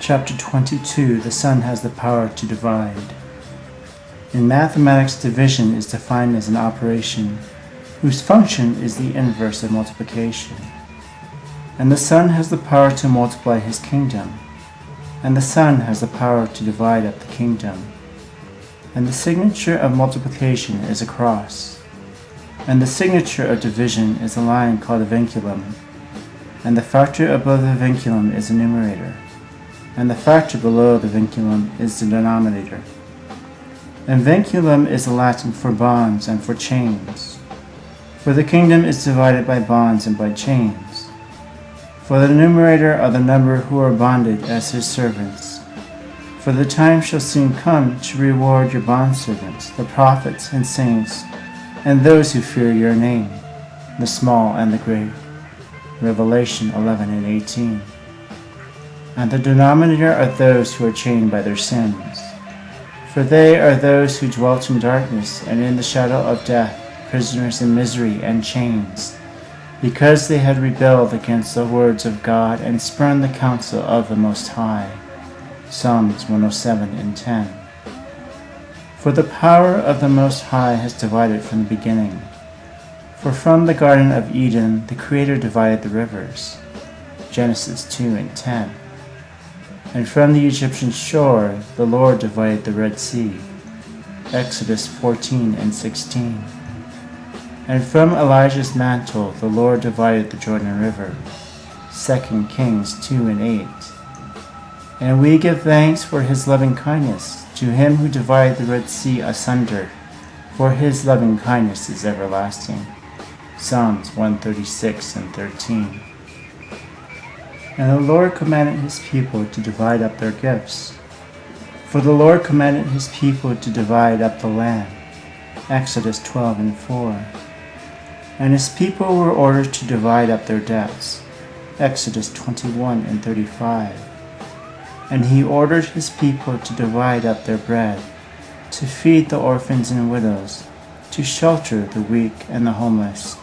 Chapter 22, the Son has the power to divide. In mathematics, division is defined as an operation whose function is the inverse of multiplication. And the Son has the power to multiply his kingdom, and the Son has the power to divide up the kingdom. And the signature of multiplication is a cross, and the signature of division is a line called a vinculum, and the factor above the vinculum is the numerator, and the factor below the vinculum is the denominator. And vinculum is the Latin for bonds and for chains. For the kingdom is divided by bonds and by chains. For the numerator are the number who are bonded as his servants. For the time shall soon come to reward your bondservants, the prophets and saints, and those who fear your name, the small and the great. Revelation 11 and 18. And the denominator are those who are chained by their sins. For they are those who dwelt in darkness and in the shadow of death, prisoners in misery and chains, because they had rebelled against the words of God and spurned the counsel of the Most High. Psalms 107 and 10. For the power of the Most High has divided from the beginning. For from the Garden of Eden the Creator divided the rivers. Genesis 2 and 10. And from the Egyptian shore the Lord divided the Red Sea. Exodus 14 and 16. And from Elijah's mantle the Lord divided the Jordan River. 2 Kings 2 and 8. And we give thanks for his loving kindness to him who divided the Red Sea asunder, for his loving kindness is everlasting. Psalms 136 and 13. And the Lord commanded his people to divide up their gifts. For the Lord commanded his people to divide up the land. Exodus 12 and 4. And his people were ordered to divide up their debts. Exodus 21 and 35. And he ordered his people to divide up their bread, to feed the orphans and widows, to shelter the weak and the homeless,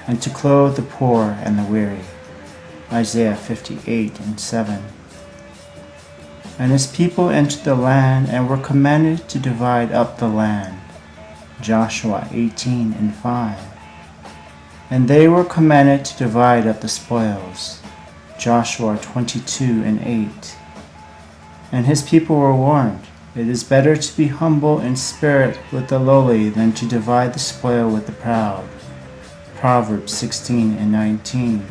and to clothe the poor and the weary. Isaiah 58 and 7. And his people entered the land and were commanded to divide up the land. Joshua 18 and 5. And they were commanded to divide up the spoils. Joshua 22 and 8. And his people were warned, it is better to be humble in spirit with the lowly than to divide the spoil with the proud. Proverbs 16 and 19.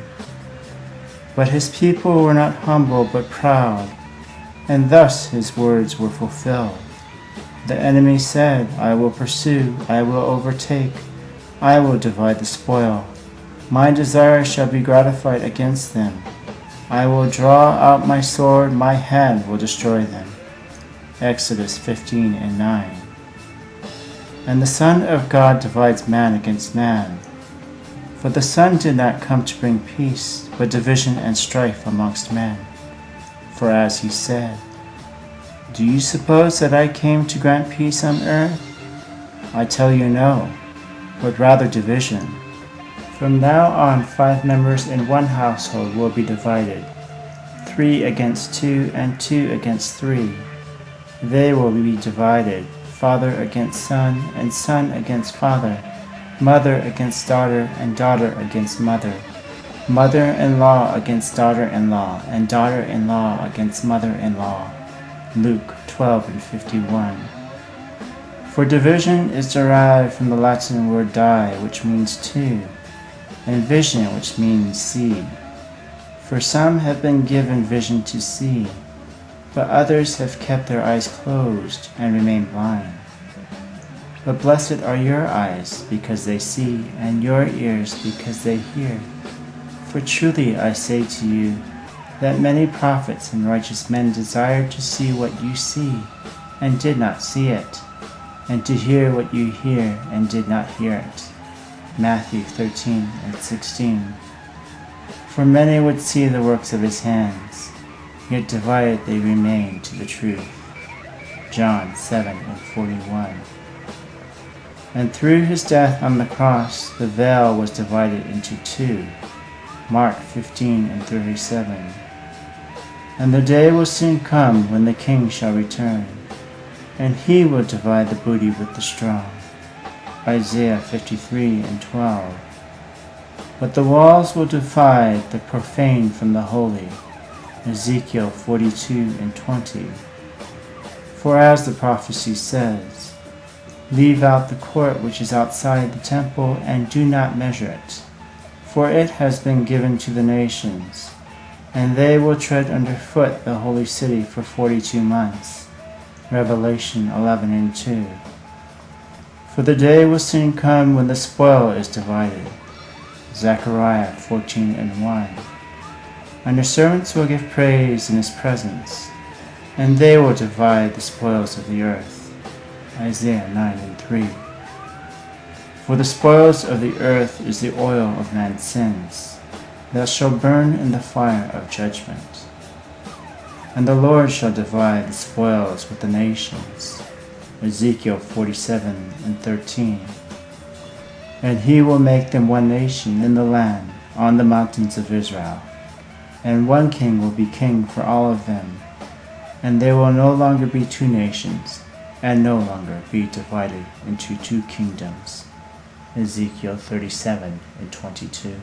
But his people were not humble but proud, and thus his words were fulfilled. The enemy said, I will pursue, I will overtake, I will divide the spoil. My desire shall be gratified against them. I will draw out my sword, my hand will destroy them. Exodus 15 and 9. And the Son of God divides man against man. For the Son did not come to bring peace, but division and strife amongst men. For as he said, do you suppose that I came to grant peace on earth? I tell you no, but rather division. From now on 5 members in one household will be divided, 3 against 2 and 2 against 3. They will be divided, father against son and son against father, mother against daughter and daughter against mother, mother-in-law against daughter-in-law, and daughter-in-law against mother-in-law. Luke 12 and 51. For division is derived from the Latin word die, which means two, and vision, which means see. For some have been given vision to see, but others have kept their eyes closed and remain blind. But blessed are your eyes, because they see, and your ears, because they hear. For truly I say to you, that many prophets and righteous men desired to see what you see, and did not see it, and to hear what you hear, and did not hear it. Matthew 13 and 16. For many would see the works of his hands, yet divided they remain to the truth. John 7 and 41. And through his death on the cross, the veil was divided into two. Mark 15 and 37. And the day will soon come when the king shall return, and he will divide the booty with the strong. Isaiah 53:12. But the walls will divide the profane from the holy. Ezekiel 42:20. For as the prophecy says, leave out the court which is outside the temple, and do not measure it, for it has been given to the nations, and they will tread underfoot the holy city for 42 months. Revelation 11:2. For the day will soon come when the spoil is divided. Zechariah 14:1. And your servants will give praise in his presence, and they will divide the spoils of the earth. Isaiah 9:3. For the spoils of the earth is the oil of man's sins, that shall burn in the fire of judgment. And the Lord shall divide the spoils with the nations. Ezekiel 47:13. And he will make them one nation in the land on the mountains of Israel, and one king will be king for all of them, and there will no longer be two nations, and no longer be divided into two kingdoms. Ezekiel 37:22.